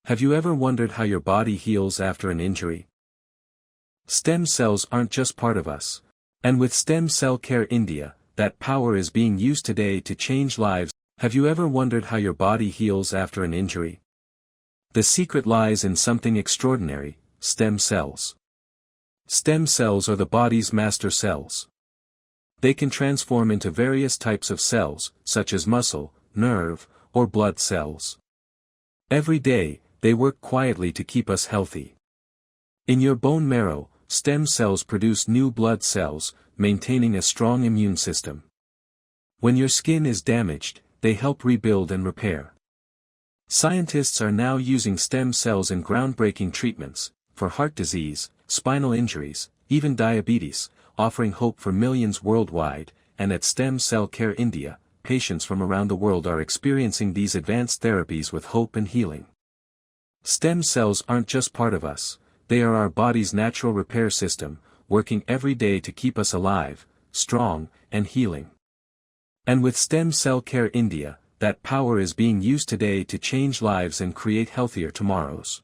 Have you ever wondered how your body heals after an injury? Stem cells aren't just part of us. And with Stem Cell Care India, that power is being used today to change lives. Have you ever wondered how your body heals after an injury? The secret lies in something extraordinary: stem cells. Stem cells are the body's master cells. They can transform into various types of cells, such as muscle, nerve, or blood cells. Every day, they work quietly to keep us healthy. In your bone marrow, stem cells produce new blood cells, maintaining a strong immune system. When your skin is damaged, they help rebuild and repair. Scientists are now using stem cells in groundbreaking treatments, for heart disease, spinal injuries, even diabetes, offering hope for millions worldwide. And at Stem Cell Care India, patients from around the world are experiencing these advanced therapies with hope and healing. Stem cells aren't just part of us, they are our body's natural repair system, working every day to keep us alive, strong, and healing. And with Stem Cell Care India, that power is being used today to change lives and create healthier tomorrows.